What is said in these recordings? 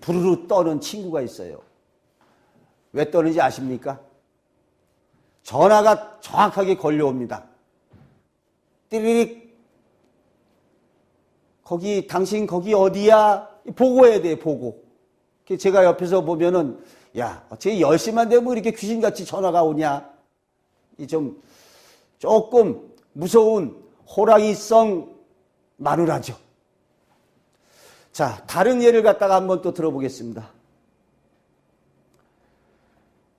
부르르 떠는 친구가 있어요. 왜 떠는지 아십니까? 전화가 정확하게 걸려옵니다. 띠리릭. 거기 당신 거기 어디야? 보고해야 돼요. 보고. 제가 옆에서 보면은 야, 쟤 10시만 되면 이렇게 귀신같이 전화가 오냐? 이 좀 조금 무서운 호랑이성 마누라죠. 자, 다른 예를 갖다가 한번 또 들어보겠습니다.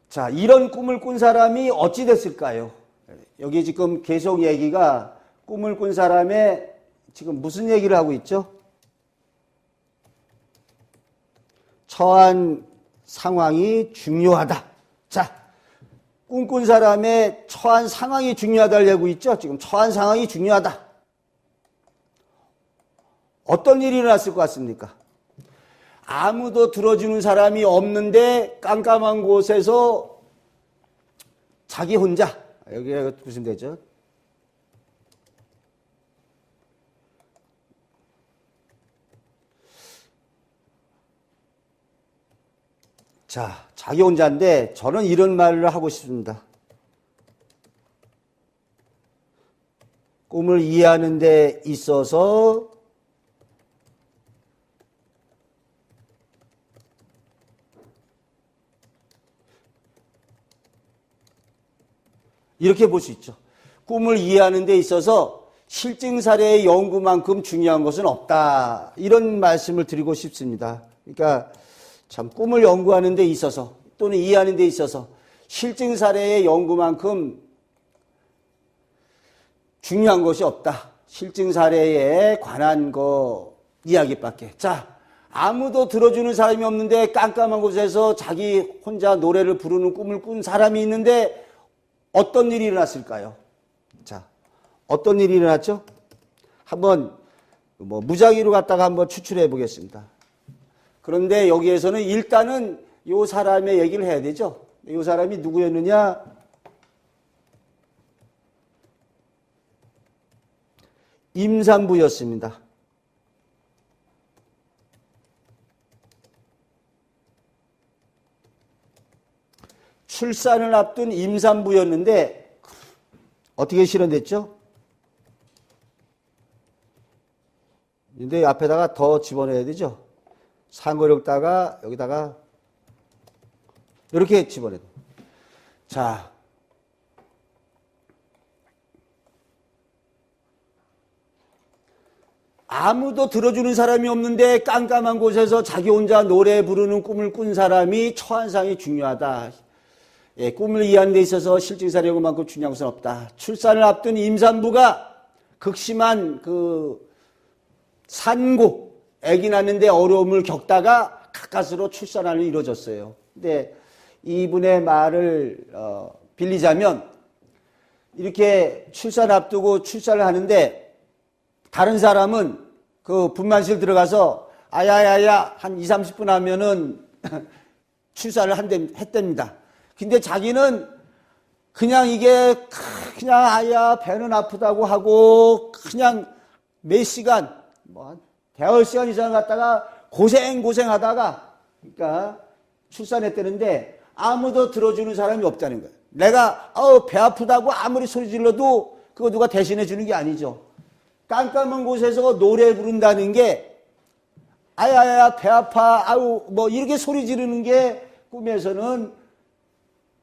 자, 이런 꿈을 꾼 사람이 어찌 됐을까요? 여기 지금 계속 얘기가 꿈을 꾼 사람의 지금 무슨 얘기를 하고 있죠? 처한 상황이 중요하다. 자, 꿈꾼 사람의 처한 상황이 중요하다를 얘기하고 있죠? 지금 처한 상황이 중요하다. 어떤 일이 일어났을 것 같습니까? 아무도 들어주는 사람이 없는데 깜깜한 곳에서 자기 혼자, 여기에 보시면 되죠. 자, 자기 혼자인데 저는 이런 말을 하고 싶습니다. 꿈을 이해하는 데 있어서 이렇게 볼 수 있죠. 꿈을 이해하는 데 있어서 실증사례의 연구만큼 중요한 것은 없다. 이런 말씀을 드리고 싶습니다. 그러니까 참 꿈을 연구하는 데 있어서 또는 이해하는 데 있어서 실증사례의 연구만큼 중요한 것이 없다. 실증사례에 관한 거 이야기밖에. 자, 아무도 들어주는 사람이 없는데 깜깜한 곳에서 자기 혼자 노래를 부르는 꿈을 꾼 사람이 있는데 어떤 일이 일어났을까요? 자, 어떤 일이 일어났죠? 한번 무작위로 갖다가 한번 추출해 보겠습니다. 그런데 여기에서는 일단은 이 사람의 얘기를 해야 되죠. 이 사람이 누구였느냐? 임산부였습니다. 출산을 앞둔 임산부였는데 어떻게 실현됐죠? 근데 앞에다가 더 집어넣어야 되죠. 상고력다가 여기다가 이렇게 집어넣어야 돼요. 자, 아무도 들어주는 사람이 없는데 깜깜한 곳에서 자기 혼자 노래 부르는 꿈을 꾼 사람이 처한상이 중요하다. 예, 꿈을 이해하는 데 있어서 실증사례만큼 중요한 것은 없다. 출산을 앞둔 임산부가 극심한 산고, 아기 낳는데 어려움을 겪다가 가까스로 출산을 이루어졌어요. 근데 이분의 말을 빌리자면 이렇게 출산 앞두고 출산을 하는데 다른 사람은 그 분만실 들어가서 아야야야 한 20-30분 하면은 출산을 했답니다. 근데 자기는 그냥 이게 그냥 아야 배는 아프다고 하고 그냥 몇 시간 대여섯 시간 이상 갔다가 고생하다가 그러니까 출산했다는데 아무도 들어주는 사람이 없다는 거예요. 내가 배 아프다고 아무리 소리 질러도 그거 누가 대신해 주는 게 아니죠. 깜깜한 곳에서 노래 부른다는 게 아야야 배 아파 아우 이렇게 소리 지르는 게 꿈에서는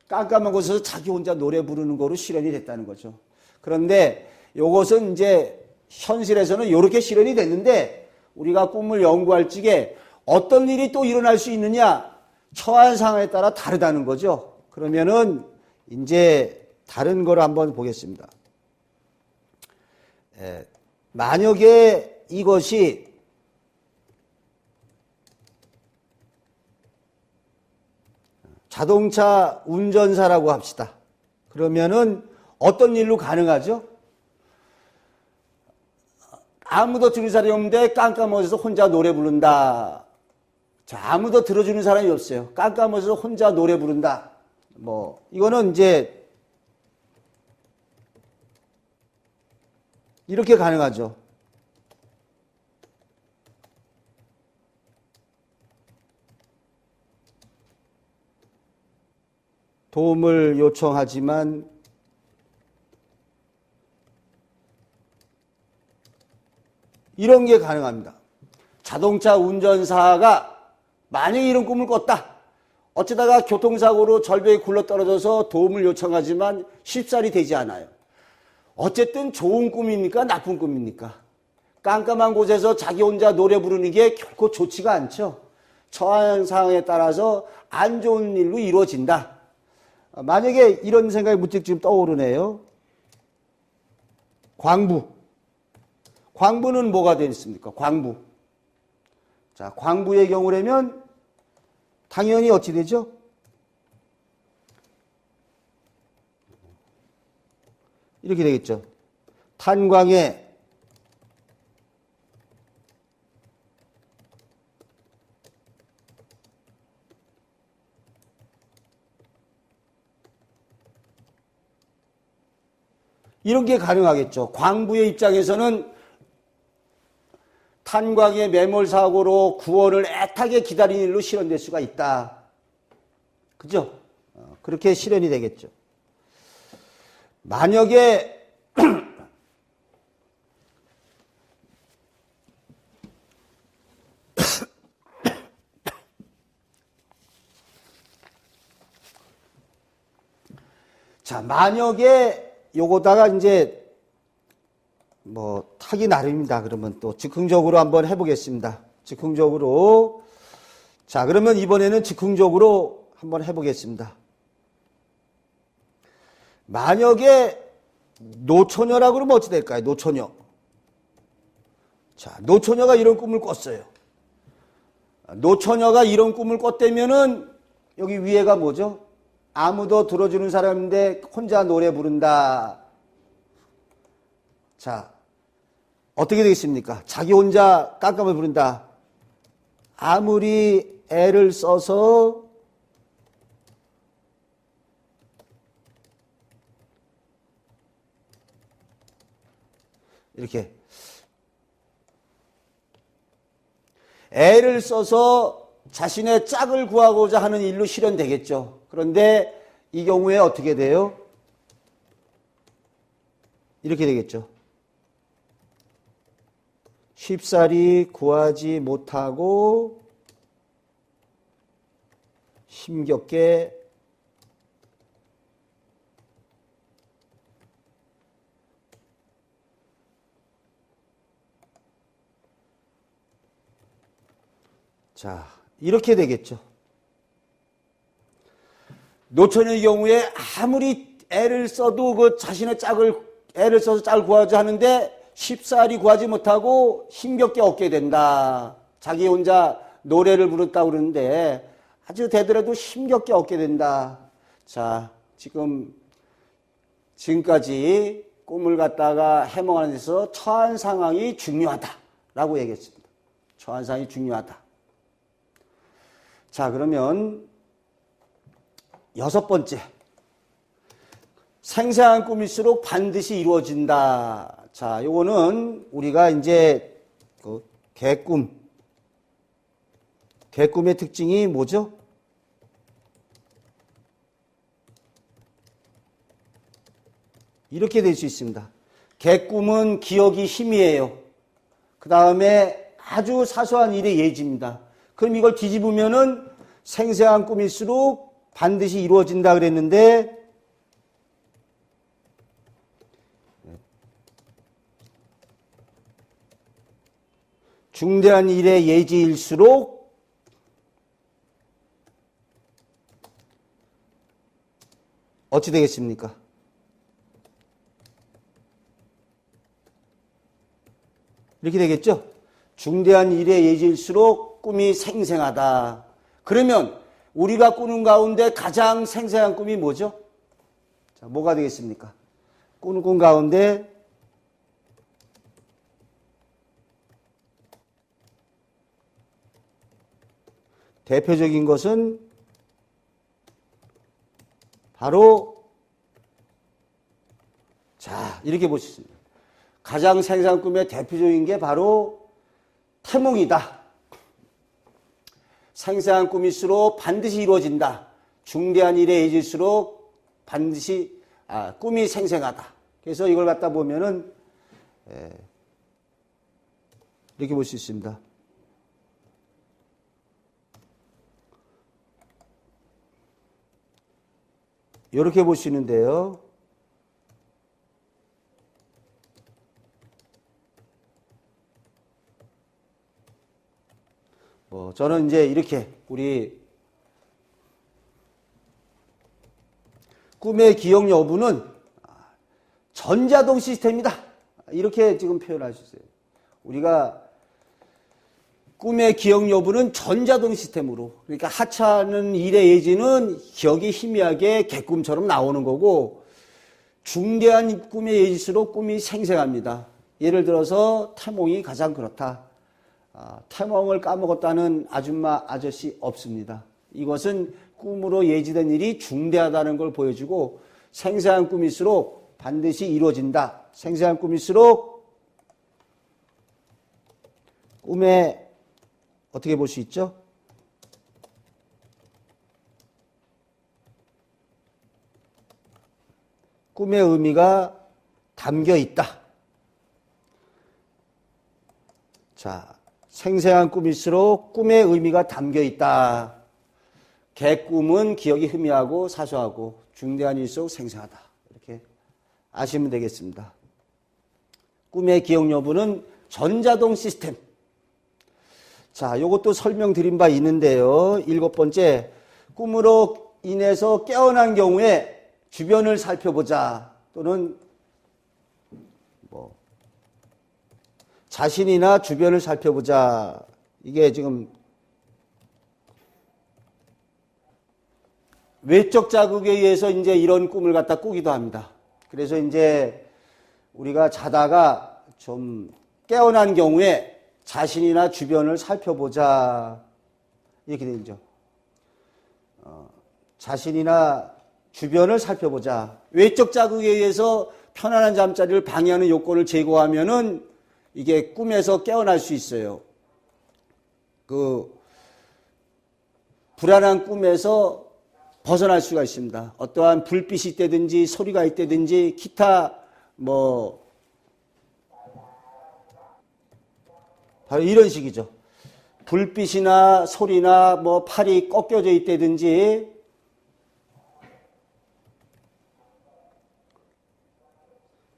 깜깜한 곳에서 자기 혼자 노래 부르는 거로 실현이 됐다는 거죠. 그런데 이것은 이제 현실에서는 이렇게 실현이 됐는데 우리가 꿈을 연구할 적에 어떤 일이 또 일어날 수 있느냐 처한 상황에 따라 다르다는 거죠. 그러면은 이제 다른 걸 한번 보겠습니다. 만약에 이것이 자동차 운전사라고 합시다. 그러면은 어떤 일로 가능하죠? 아무도 들을 사람이 없는데 깜깜해서 혼자 노래 부른다. 자, 아무도 들어주는 사람이 없어요. 깜깜해서 혼자 노래 부른다. 이거는 이제 이렇게 가능하죠. 도움을 요청하지만 이런 게 가능합니다. 자동차 운전사가 만약에 이런 꿈을 꿨다. 어쩌다가 교통사고로 절벽에 굴러떨어져서 도움을 요청하지만 쉽사리 되지 않아요. 어쨌든 좋은 꿈입니까? 나쁜 꿈입니까? 깜깜한 곳에서 자기 혼자 노래 부르는 게 결코 좋지가 않죠. 처한 상황에 따라서 안 좋은 일로 이루어진다. 만약에 이런 생각이 문득 지금 떠오르네요. 광부. 광부는 뭐가 되겠습니까? 광부. 자, 광부의 경우라면 당연히 어찌 되죠? 이렇게 되겠죠. 탄광에 이런 게 가능하겠죠. 광부의 입장에서는 탄광의 매몰 사고로 구원을 애타게 기다리는 일로 실현될 수가 있다. 그죠? 그렇게 실현이 되겠죠. 만약에 자, 만약에 요거다가 이제 뭐 타기 나름입니다. 그러면 또 즉흥적으로 한번 해보겠습니다. 즉흥적으로. 자, 그러면 이번에는 즉흥적으로 한번 해보겠습니다. 만약에 노처녀라고 그러면 어찌 될까요? 노처녀. 자, 노처녀가 이런 꿈을 꿨어요. 노처녀가 이런 꿈을 꿨다면은 여기 위에가 뭐죠? 아무도 들어주는 사람인데 혼자 노래 부른다. 자, 어떻게 되겠습니까? 자기 혼자 깜깜을 부른다. 아무리 애를 써서 이렇게 애를 써서 자신의 짝을 구하고자 하는 일로 실현되겠죠. 그런데 이 경우에 어떻게 돼요? 이렇게 되겠죠. 쉽사리 구하지 못하고 힘겹게 자, 이렇게 되겠죠. 노처녀의 경우에 아무리 애를 써도 그 자신의 애를 써서 짝을 구하자 하는데 쉽사리 구하지 못하고 힘겹게 얻게 된다. 자기 혼자 노래를 부른다고 그러는데 아주 되더라도 힘겹게 얻게 된다. 자, 지금까지 꿈을 갖다가 해몽하는 데서 처한 상황이 중요하다라고 얘기했습니다. 처한 상황이 중요하다. 자, 그러면 6번째. 생생한 꿈일수록 반드시 이루어진다. 자, 요거는 우리가 이제 그 개꿈의 특징이 뭐죠? 이렇게 될 수 있습니다. 개꿈은 기억이 희미해요. 그 다음에 아주 사소한 일의 예지입니다. 그럼 이걸 뒤집으면은 생생한 꿈일수록 반드시 이루어진다 그랬는데 중대한 일의 예지일수록 어찌 되겠습니까? 이렇게 되겠죠? 중대한 일의 예지일수록 꿈이 생생하다. 그러면 우리가 꾸는 가운데 가장 생생한 꿈이 뭐죠? 자, 뭐가 되겠습니까? 꾸는 꿈 가운데 대표적인 것은 바로 자, 이렇게 볼 수 있습니다. 가장 생생한 꿈의 대표적인 게 바로 태몽이다. 생생한 꿈일수록 반드시 이루어진다. 중대한 일에 예질수록 반드시 꿈이 생생하다. 그래서 이걸 갖다 보면은 이렇게 볼 수 있습니다. 이렇게 볼 수 있는데요. 저는 이제 이렇게 우리 꿈의 기억 여부는 전자동 시스템이다. 이렇게 지금 표현할 수 있어요. 우리가 꿈의 기억 여부는 전자동 시스템으로, 그러니까 하찮은 일의 예지는 기억이 희미하게 개꿈처럼 나오는 거고, 중대한 꿈의 예지일수록 꿈이 생생합니다. 예를 들어서 태몽이 가장 그렇다. 태몽을 까먹었다는 아줌마 아저씨 없습니다. 이것은 꿈으로 예지된 일이 중대하다는 걸 보여주고, 생생한 꿈일수록 반드시 이루어진다. 생생한 꿈일수록 꿈에 어떻게 볼 수 있죠? 꿈의 의미가 담겨 있다. 자, 생생한 꿈일수록 꿈의 의미가 담겨 있다. 개꿈은 기억이 희미하고 사소하고 중대한 일일수록 생생하다. 이렇게 아시면 되겠습니다. 꿈의 기억 여부는 전자동 시스템. 자, 요것도 설명드린 바 있는데요. 7번째, 꿈으로 인해서 깨어난 경우에 주변을 살펴보자. 또는 자신이나 주변을 살펴보자. 이게 지금 외적 자극에 의해서 이제 이런 꿈을 갖다 꾸기도 합니다. 그래서 이제 우리가 자다가 좀 깨어난 경우에 자신이나 주변을 살펴보자. 이렇게 되죠. 자신이나 주변을 살펴보자. 외적 자극에 의해서 편안한 잠자리를 방해하는 요건을 제거하면은 이게 꿈에서 깨어날 수 있어요. 불안한 꿈에서 벗어날 수가 있습니다. 어떠한 불빛이 있다든지 소리가 있다든지 기타 바로 이런 식이죠. 불빛이나 소리나 팔이 꺾여져 있다든지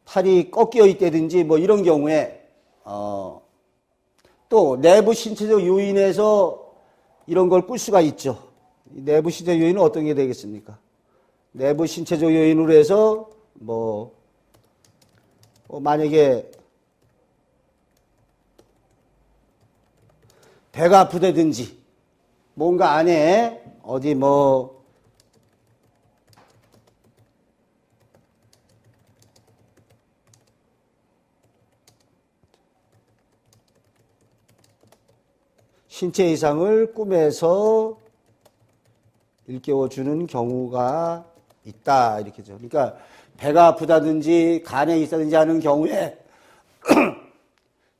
팔이 꺾여 있다든지 이런 경우에 또 내부 신체적 요인에서 이런 걸 꿀 수가 있죠. 내부 신체적 요인은 어떤 게 되겠습니까? 내부 신체적 요인으로 해서 만약에 배가 아프다든지 뭔가 안에 어디 신체 이상을 꿈에서 일깨워주는 경우가 있다. 이렇게죠. 그러니까 배가 아프다든지 간에 있다든지 하는 경우에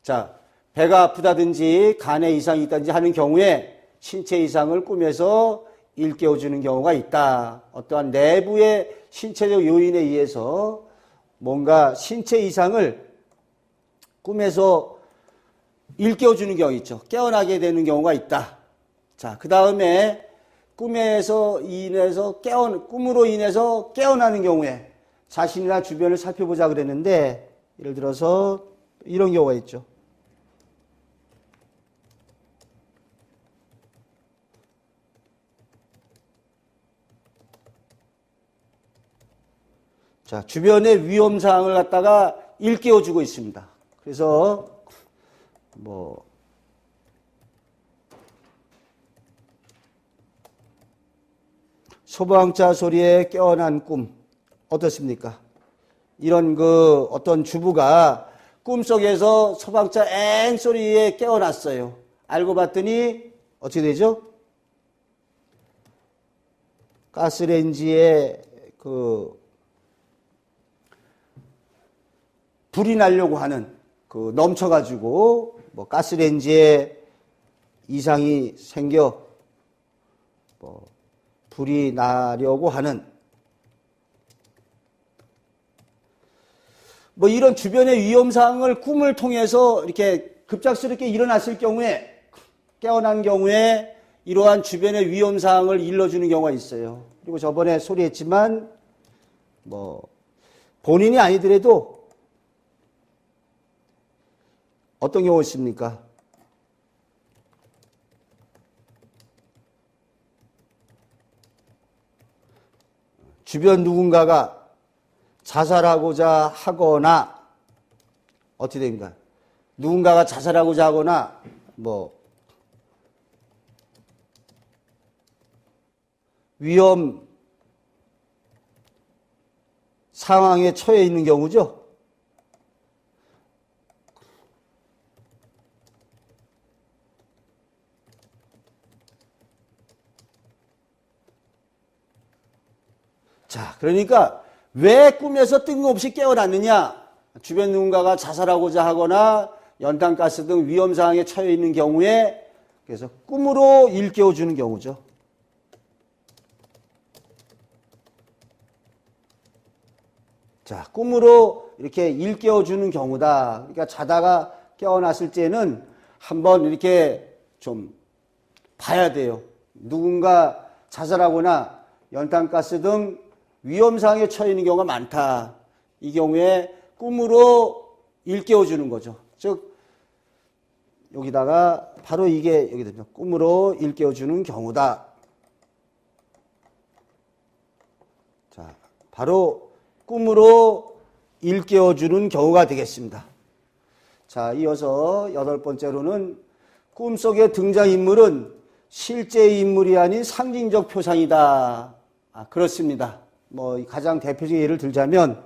자, 배가 아프다든지 간에 이상이 있다든지 하는 경우에 신체 이상을 꿈에서 일깨워주는 경우가 있다. 어떠한 내부의 신체적 요인에 의해서 뭔가 신체 이상을 꿈에서 일깨워주는 경우 있죠. 깨어나게 되는 경우가 있다. 자, 그 다음에 꿈으로 인해서 깨어나는 경우에 자신이나 주변을 살펴보자 그랬는데, 예를 들어서 이런 경우가 있죠. 자, 주변의 위험 사항을 갖다가 일깨워주고 있습니다. 그래서 소방차 소리에 깨어난 꿈 어떻습니까? 이런 어떤 주부가 꿈속에서 소방차 엥 소리에 깨어났어요. 알고 봤더니 어떻게 되죠? 가스레인지에 불이 나려고 하는 넘쳐가지고 가스레인지에 이상이 생겨 불이 나려고 하는 뭐 이런 주변의 위험사항을 꿈을 통해서 이렇게 급작스럽게 일어났을 경우에, 깨어난 경우에 이러한 주변의 위험사항을 일러주는 경우가 있어요. 그리고 저번에 소리했지만 뭐 본인이 아니더라도 어떤 경우가 있습니까? 주변 누군가가 자살하고자 하거나 어떻게 됩니까? 누군가가 자살하고자 하거나 뭐 위험 상황에 처해 있는 경우죠. 자, 그러니까 왜 꿈에서 뜬금없이 깨어났느냐? 주변 누군가가 자살하고자 하거나 연탄가스 등 위험 상황에 처해 있는 경우에 그래서 꿈으로 일깨워 주는 경우죠. 자, 꿈으로 이렇게 일깨워 주는 경우다. 그러니까 자다가 깨어났을 때는 한번 이렇게 좀 봐야 돼요. 누군가 자살하거나 연탄가스 등 위험 상황에 처해 있는 경우가 많다. 이 경우에 꿈으로 일깨워 주는 거죠. 즉 여기다가 바로 이게 여기 됩니다. 꿈으로 일깨워 주는 경우다. 자, 바로 꿈으로 일깨워 주는 경우가 되겠습니다. 자, 이어서 8번째로는 꿈속의 등장인물은 실제 인물이 아닌 상징적 표상이다. 그렇습니다. 뭐 가장 대표적인 예를 들자면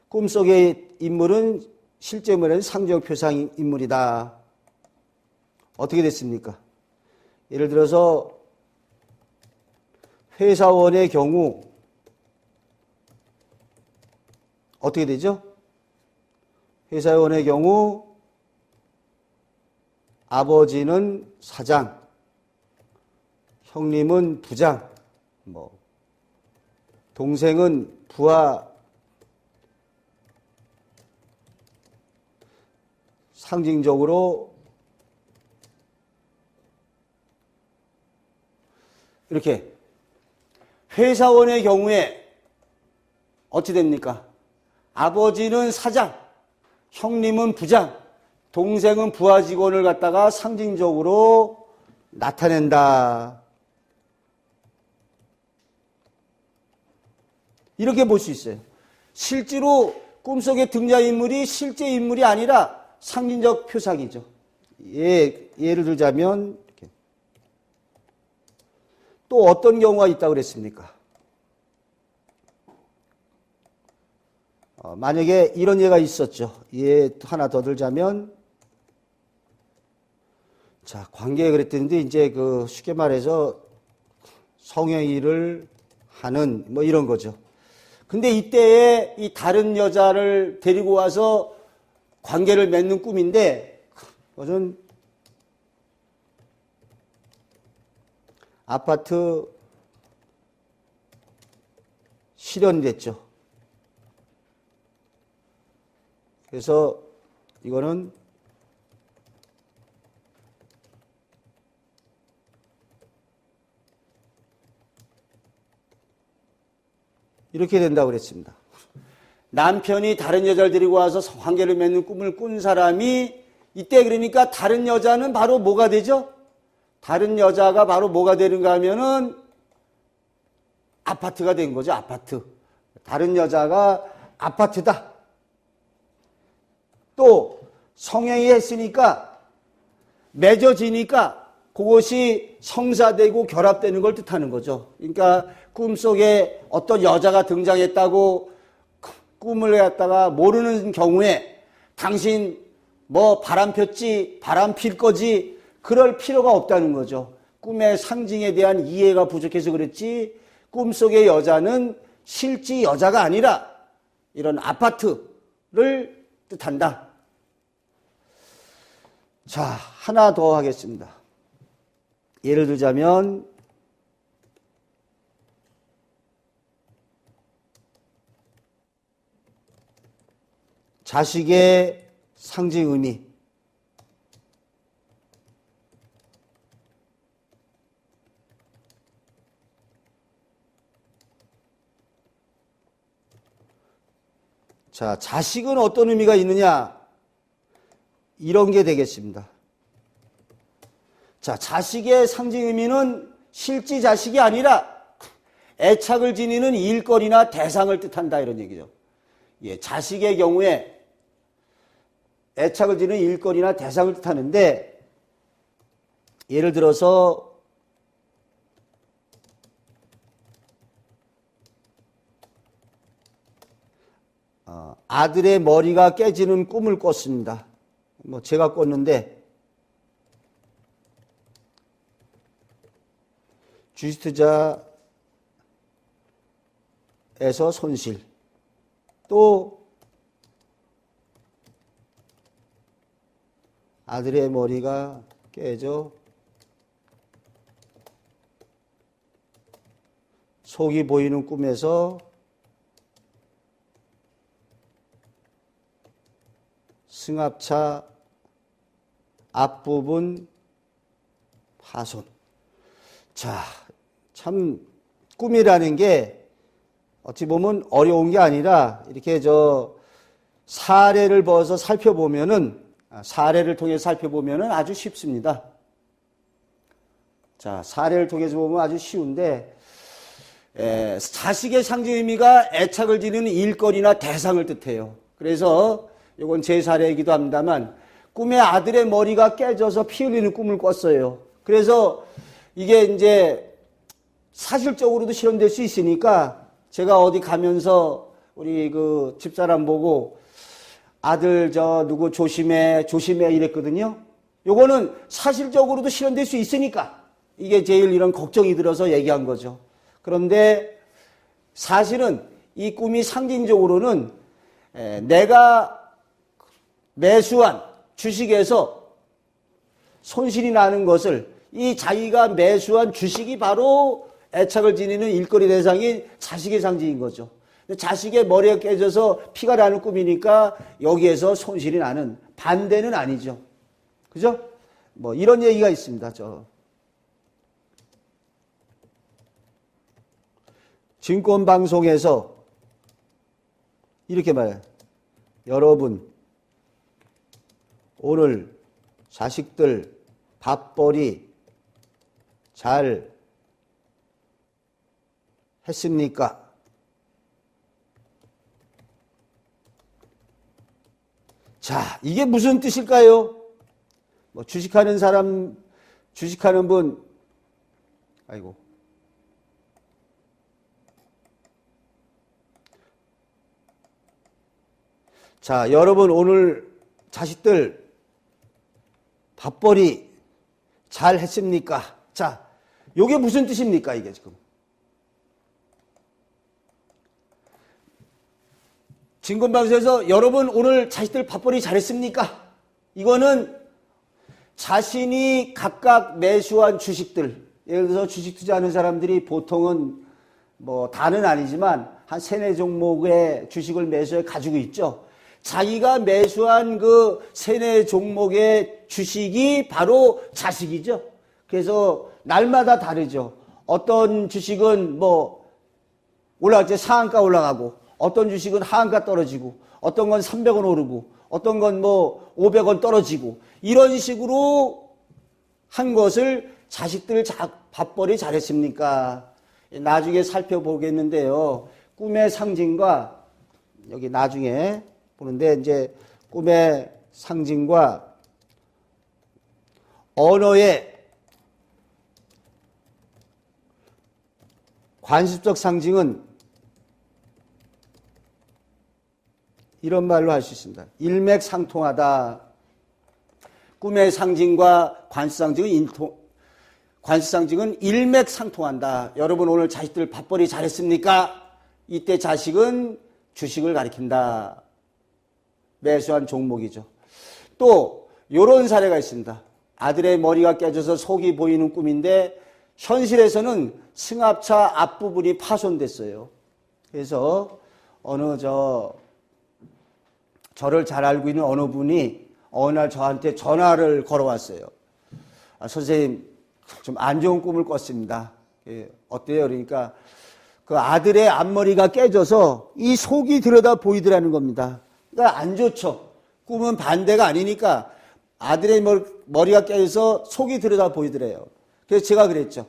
꿈속의 인물은 실제 인물은 상징적 표상 인물이다. 어떻게 됐습니까? 예를 들어서 회사원의 경우 어떻게 되죠? 회사원의 경우 아버지는 사장, 형님은 부장, 뭐 동생은 부하, 상징적으로 이렇게 회사원의 경우에 어찌 됩니까? 아버지는 사장, 형님은 부장, 동생은 부하 직원을 갖다가 상징적으로 나타낸다. 이렇게 볼 수 있어요. 실제로 꿈속의 등장인물이 실제 인물이 아니라 상징적 표상이죠. 예를 들자면 이렇게. 또 어떤 경우가 있다고 그랬습니까? 만약에 이런 예가 있었죠. 예 하나 더 들자면, 자, 관계에 그랬던데 이제 그 쉽게 말해서 성행위를 하는 뭐 이런 거죠. 근데 이때에 이 다른 여자를 데리고 와서 관계를 맺는 꿈인데 그것은 아파트 실현됐죠. 그래서 이거는 이렇게 된다고 그랬습니다. 남편이 다른 여자를 데리고 와서 관계를 맺는 꿈을 꾼 사람이 이때 그러니까 다른 여자는 바로 뭐가 되죠? 다른 여자가 바로 뭐가 되는가 하면은 아파트가 된 거죠. 아파트. 다른 여자가 아파트다. 또 성행위 했으니까 맺어지니까 그것이 성사되고 결합되는 걸 뜻하는 거죠. 그러니까 꿈속에 어떤 여자가 등장했다고 꿈을 갖다가 모르는 경우에 당신 뭐 바람 폈지, 바람 필 거지, 그럴 필요가 없다는 거죠. 꿈의 상징에 대한 이해가 부족해서 그랬지, 꿈속의 여자는 실제 여자가 아니라 이런 아파트를 뜻한다. 자, 하나 더 하겠습니다. 예를 들자면 자식의 상징 의미. 자, 자식은 어떤 의미가 있느냐? 이런 게 되겠습니다. 자, 자식의 상징 의미는 실제 자식이 아니라 애착을 지니는 일거리나 대상을 뜻한다 이런 얘기죠. 예, 자식의 경우에 애착을 지니는 일거리나 대상을 뜻하는데 예를 들어서 아들의 머리가 깨지는 꿈을 꿨습니다. 뭐 제가 꿨는데 주식투자에서 손실, 또 아들의 머리가 깨져 속이 보이는 꿈에서 승합차 앞부분 파손. 자, 참 꿈이라는 게 어찌 보면 어려운 게 아니라 이렇게 사례를 벌어서 사례를 통해 살펴보면은 아주 쉽습니다. 자, 사례를 통해서 보면 아주 쉬운데 자식의 상징 의미가 애착을 지니는 일거리나 대상을 뜻해요. 그래서 이건 제 사례이기도 합니다만 꿈에 아들의 머리가 깨져서 피 흘리는 꿈을 꿨어요. 그래서 이게 이제 사실적으로도 실현될 수 있으니까 제가 어디 가면서 우리 그 집사람 보고 아들 누구 조심해 이랬거든요. 요거는 사실적으로도 실현될 수 있으니까 이게 제일 이런 걱정이 들어서 얘기한 거죠. 그런데 사실은 이 꿈이 상징적으로는 내가 매수한 주식에서 손실이 나는 것을 이 자기가 매수한 주식이 바로 애착을 지니는 일거리 대상이 자식의 상징인 거죠. 자식의 머리가 깨져서 피가 나는 꿈이니까 여기에서 손실이 나는, 반대는 아니죠. 그죠? 뭐 이런 얘기가 있습니다. 증권방송에서 이렇게 말해요. 여러분, 오늘 자식들 밥벌이 잘 했습니까? 자, 이게 무슨 뜻일까요? 뭐 주식하는 분, 아이고. 자, 여러분 오늘 자식들 밥벌이 잘 했습니까? 자, 요게 무슨 뜻입니까, 이게 지금? 증권방송에서 여러분 오늘 자식들 밥벌이 잘했습니까? 이거는 자신이 각각 매수한 주식들, 예를 들어서 주식 투자하는 사람들이 보통은 뭐 다는 아니지만 한 3-4 종목의 주식을 매수해 가지고 있죠. 자기가 매수한 그 3-4 종목의 주식이 바로 자식이죠. 그래서 날마다 다르죠. 어떤 주식은 뭐 올라갈 때 상한가 올라가고, 어떤 주식은 하한가 떨어지고, 어떤 건 300원 오르고, 어떤 건 뭐 500원 떨어지고, 이런 식으로 한 것을 자식들 밥벌이 잘했습니까? 나중에 살펴보겠는데요. 꿈의 상징과, 여기 나중에 보는데, 이제 꿈의 상징과 언어의 관습적 상징은 이런 말로 할 수 있습니다. 일맥상통하다. 꿈의 상징과 관습상징은 일맥상통한다. 여러분 오늘 자식들 밥벌이 잘했습니까? 이때 자식은 주식을 가리킨다. 매수한 종목이죠. 또 이런 사례가 있습니다. 아들의 머리가 깨져서 속이 보이는 꿈인데 현실에서는 승합차 앞부분이 파손됐어요. 그래서 어느 저를 잘 알고 있는 어느 분이 어느 날 저한테 전화를 걸어왔어요. 선생님, 좀 안 좋은 꿈을 꿨습니다. 예, 어때요? 그러니까 그 아들의 앞머리가 깨져서 이 속이 들여다 보이더라는 겁니다. 그러니까 안 좋죠. 꿈은 반대가 아니니까 아들의 머리가 깨져서 속이 들여다 보이더래요. 그래서 제가 그랬죠.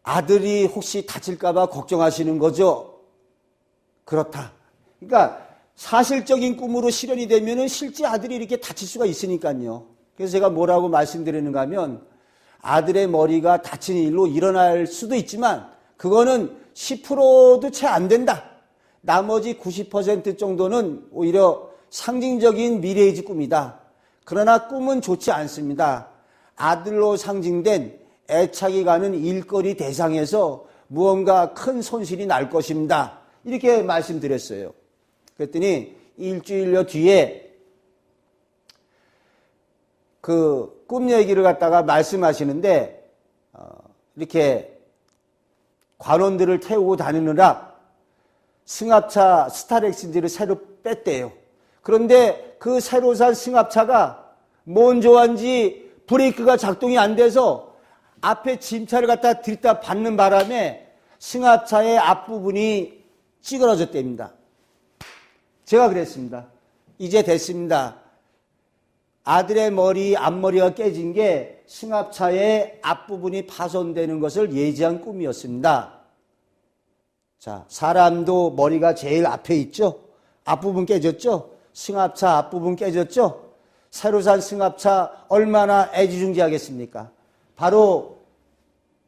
아들이 혹시 다칠까봐 걱정하시는 거죠? 그렇다. 그러니까 사실적인 꿈으로 실현이 되면은 실제 아들이 이렇게 다칠 수가 있으니까요. 그래서 제가 뭐라고 말씀드리는가 하면 아들의 머리가 다치는 일로 일어날 수도 있지만 그거는 10%도 채 안 된다. 나머지 90% 정도는 오히려 상징적인 미래의지 꿈이다. 그러나 꿈은 좋지 않습니다. 아들로 상징된 애착이 가는 일거리 대상에서 무언가 큰 손실이 날 것입니다. 이렇게 말씀드렸어요. 그랬더니 일주일여 뒤에 그 꿈 얘기를 갖다가 말씀하시는데 이렇게 관원들을 태우고 다니느라 승합차 스타렉신지를 새로 뺐대요. 그런데 그 새로 산 승합차가 뭔 좋아한지 브레이크가 작동이 안 돼서 앞에 짐차를 갖다 들이다 받는 바람에 승합차의 앞부분이 찌그러졌답니다. 제가 그랬습니다. 이제 됐습니다. 아들의 앞머리가 깨진 게 승합차의 앞부분이 파손되는 것을 예지한 꿈이었습니다. 자, 사람도 머리가 제일 앞에 있죠? 앞부분 깨졌죠? 승합차 앞부분 깨졌죠? 새로 산 승합차 얼마나 애지중지하겠습니까? 바로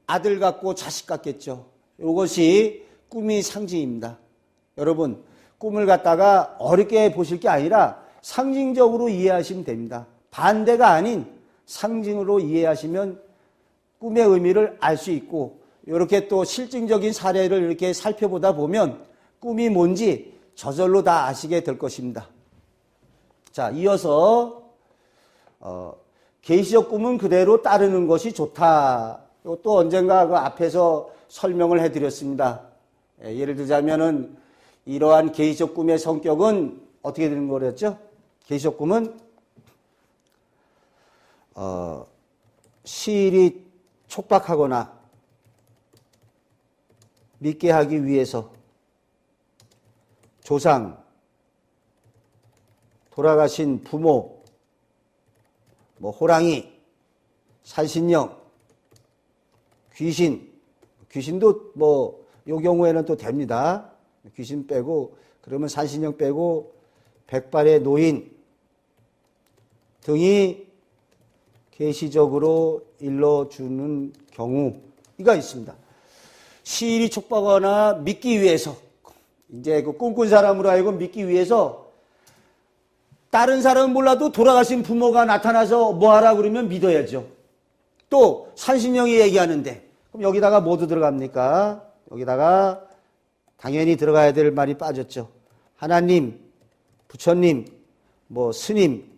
아들 같고 자식 같겠죠. 이것이 꿈의 상징입니다. 여러분, 꿈을 갖다가 어렵게 보실 게 아니라 상징적으로 이해하시면 됩니다. 반대가 아닌 상징으로 이해하시면 꿈의 의미를 알 수 있고 이렇게 또 실증적인 사례를 이렇게 살펴보다 보면 꿈이 뭔지 저절로 다 아시게 될 것입니다. 자, 이어서 계시적 꿈은 그대로 따르는 것이 좋다. 이것도 언젠가 그 앞에서 설명을 해드렸습니다. 예를 들자면은 이러한 계시적 꿈의 성격은 어떻게 되는 거랬죠? 계시적 꿈은 시일이 촉박하거나 믿게 하기 위해서 조상, 돌아가신 부모, 호랑이, 산신령, 귀신도 요 경우에는 또 됩니다. 귀신 빼고 그러면 산신령 빼고 백발의 노인 등이 계시적으로 일러주는 경우가 있습니다. 시일이 촉박하거나 믿기 위해서 이제 그 꿈꾼 사람으로 하여금 믿기 위해서 다른 사람은 몰라도 돌아가신 부모가 나타나서 뭐하라 그러면 믿어야죠. 또 산신령이 얘기하는데 그럼 여기다가 뭐도 들어갑니까? 여기다가 당연히 들어가야 될 말이 빠졌죠. 하나님, 부처님, 스님,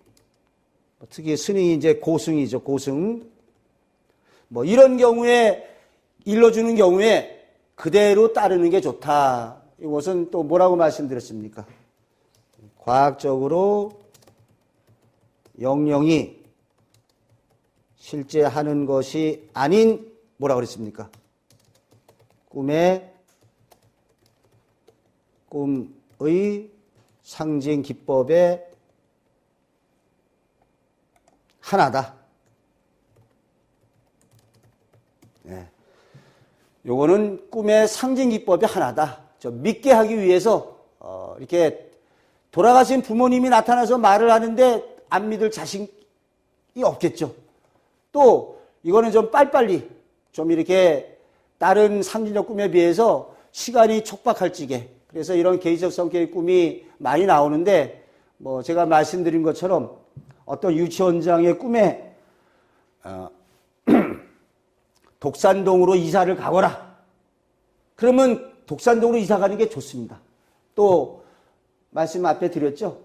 특히 스님이 이제 고승이죠. 고승. 이런 경우에 일러주는 경우에 그대로 따르는 게 좋다. 이것은 또 뭐라고 말씀드렸습니까? 과학적으로 영영이 실제 하는 것이 아닌 뭐라고 그랬습니까? 꿈의 상징 기법의 하나다. 네. 요거는 꿈의 상징 기법의 하나다. 믿게 하기 위해서 이렇게 돌아가신 부모님이 나타나서 말을 하는데 안 믿을 자식이 없겠죠. 또 이거는 좀 빨리빨리 좀 이렇게 다른 상징적 꿈에 비해서 시간이 촉박할 적에 그래서 이런 계시적 성격의 꿈이 많이 나오는데 제가 말씀드린 것처럼 어떤 유치원장의 꿈에 독산동으로 이사를 가거라. 그러면 독산동으로 이사 가는 게 좋습니다. 또 말씀 앞에 드렸죠.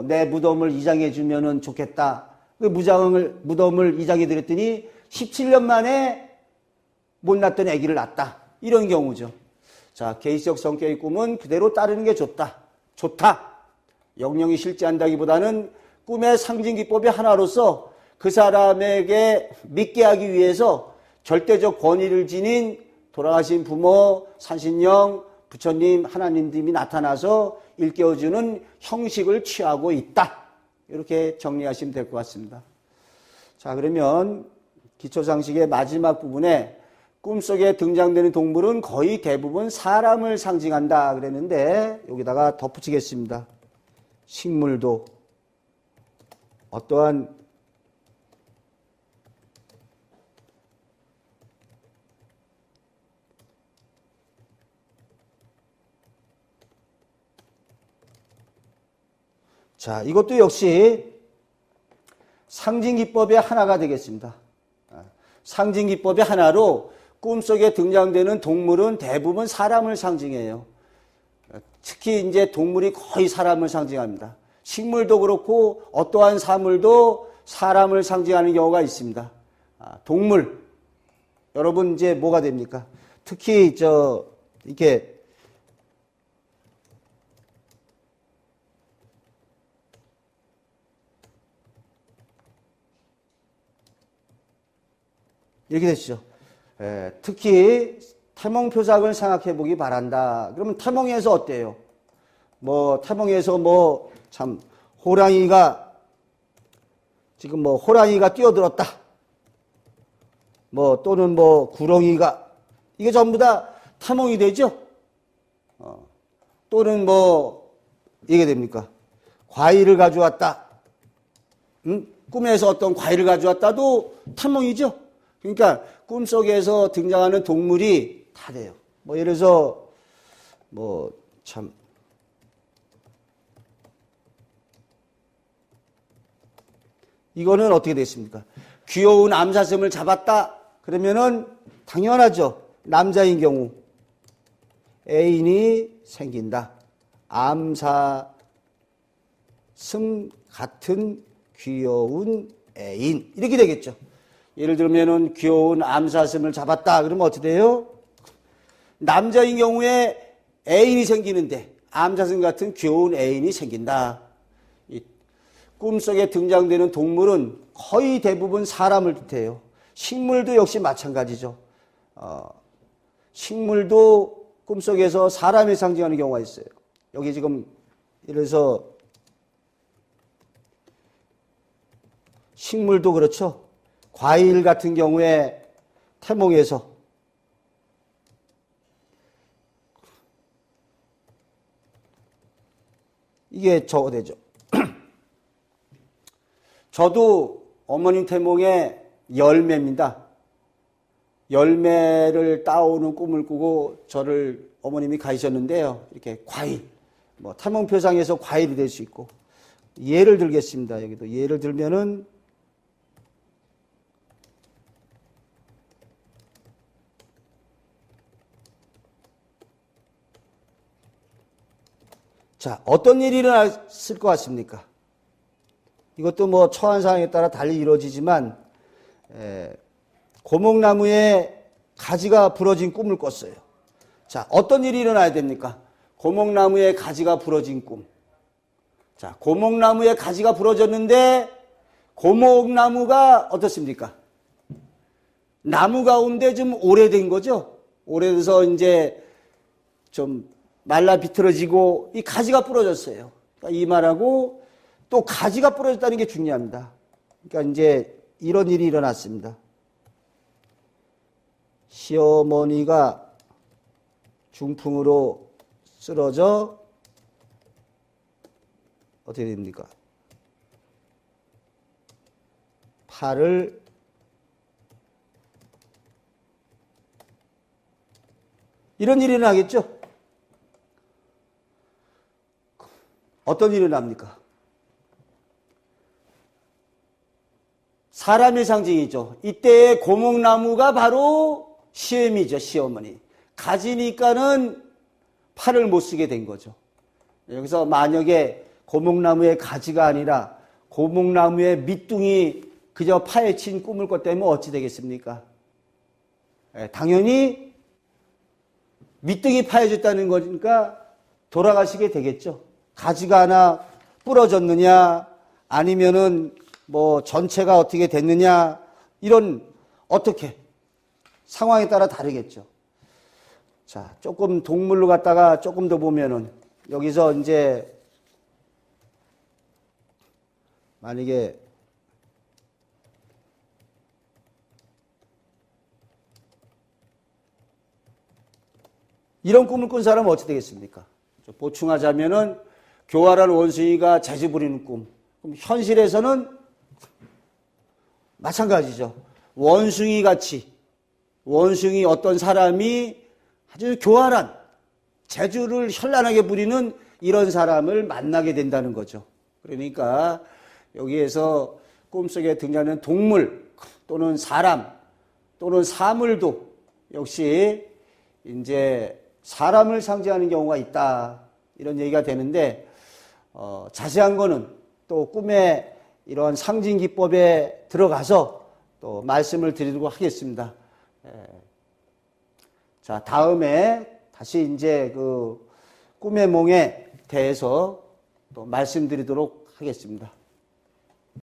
내 무덤을 이장해 주면은 좋겠다. 그 무덤을 이장해 드렸더니 17년 만에 못 낳던 아기를 낳았다. 이런 경우죠. 자, 계시적 성격의 꿈은 그대로 따르는 게 좋다. 좋다. 영영이 실제한다기보다는 꿈의 상징 기법의 하나로서 그 사람에게 믿게 하기 위해서 절대적 권위를 지닌 돌아가신 부모, 산신령, 부처님, 하나님들이 나타나서 일깨워주는 형식을 취하고 있다. 이렇게 정리하시면 될 것 같습니다. 자, 그러면 기초상식의 마지막 부분에 꿈속에 등장되는 동물은 거의 대부분 사람을 상징한다 그랬는데 여기다가 덧붙이겠습니다. 식물도 어떠한 자, 이것도 역시 상징기법의 하나가 되겠습니다. 상징기법의 하나로 꿈속에 등장되는 동물은 대부분 사람을 상징해요. 특히 이제 동물이 거의 사람을 상징합니다. 식물도 그렇고 어떠한 사물도 사람을 상징하는 경우가 있습니다. 동물, 여러분 이제 뭐가 됩니까? 특히 이렇게 이렇게 되시죠. 특히 태몽표상을 생각해 보기 바란다. 그러면 태몽에서 어때요? 태몽에서 참 호랑이가 지금 호랑이가 뛰어들었다. 또는 구렁이가 이게 전부 다 태몽이 되죠. 또는 이게 됩니까? 과일을 가져왔다. 꿈에서 어떤 과일을 가져왔다도 태몽이죠. 그러니까 꿈속에서 등장하는 동물이 다 돼요. 예를 들어서 참 이거는 어떻게 됐습니까? 귀여운 암사슴을 잡았다. 그러면은 당연하죠. 남자인 경우 애인이 생긴다. 암사슴 같은 귀여운 애인 이렇게 되겠죠. 예를 들면은 귀여운 암사슴을 잡았다. 그러면 어떻게 돼요? 남자인 경우에 애인이 생기는데 암사슴 같은 귀여운 애인이 생긴다. 이 꿈속에 등장되는 동물은 거의 대부분 사람을 뜻해요. 식물도 역시 마찬가지죠. 식물도 꿈속에서 사람을 상징하는 경우가 있어요. 여기 지금 예를 들어서 식물도 그렇죠. 과일 같은 경우에 태몽에서 이게 저거 되죠. 저도 어머님 태몽에 열매입니다. 열매를 따오는 꿈을 꾸고 저를 어머님이 가르쳤는데요. 이렇게 과일, 태몽표상에서 과일이 될 수 있고 예를 들겠습니다. 여기도 예를 들면은 자, 어떤 일이 일어났을 것 같습니까? 이것도 처한 상황에 따라 달리 이루어지지만 고목나무에 가지가 부러진 꿈을 꿨어요. 자, 어떤 일이 일어나야 됩니까? 고목나무에 가지가 부러진 꿈. 자, 고목나무에 가지가 부러졌는데 고목나무가 어떻습니까? 나무 가운데 좀 오래된 거죠. 오래돼서 이제 좀 말라 비틀어지고 이 가지가 부러졌어요. 그러니까 이 말하고 또 가지가 부러졌다는 게 중요합니다. 그러니까 이제 이런 일이 일어났습니다. 시어머니가 중풍으로 쓰러져 어떻게 됩니까? 팔을 이런 일이 일어나겠죠? 어떤 일이 일어납니까? 사람의 상징이죠. 이때의 고목나무가 바로 시어미죠. 시어머니. 가지니까는 팔을 못 쓰게 된 거죠. 여기서 만약에 고목나무의 가지가 아니라 고목나무의 밑둥이 그저 파헤친 꿈을 꿨다면 어찌 되겠습니까? 당연히 밑둥이 파헤졌다는 거니까 돌아가시게 되겠죠. 가지가 하나 부러졌느냐, 아니면은 뭐 전체가 어떻게 됐느냐, 이런 어떻게 상황에 따라 다르겠죠. 자, 조금 동물로 갔다가 조금 더 보면은 여기서 이제 만약에 이런 꿈을 꾼 사람은 어떻게 되겠습니까? 보충하자면은 교활한 원숭이가 재주 부리는 꿈. 그럼 현실에서는 마찬가지죠. 원숭이 같이, 원숭이 어떤 사람이 아주 교활한 재주를 현란하게 부리는 이런 사람을 만나게 된다는 거죠. 그러니까 여기에서 꿈속에 등장하는 동물 또는 사람 또는 사물도 역시 이제 사람을 상징하는 경우가 있다, 이런 얘기가 되는데, 자세한 거는 또 꿈의 이런 상징 기법에 들어가서 또 말씀을 드리도록 하겠습니다. 자, 다음에 다시 이제 그 꿈의 몽에 대해서 또 말씀드리도록 하겠습니다.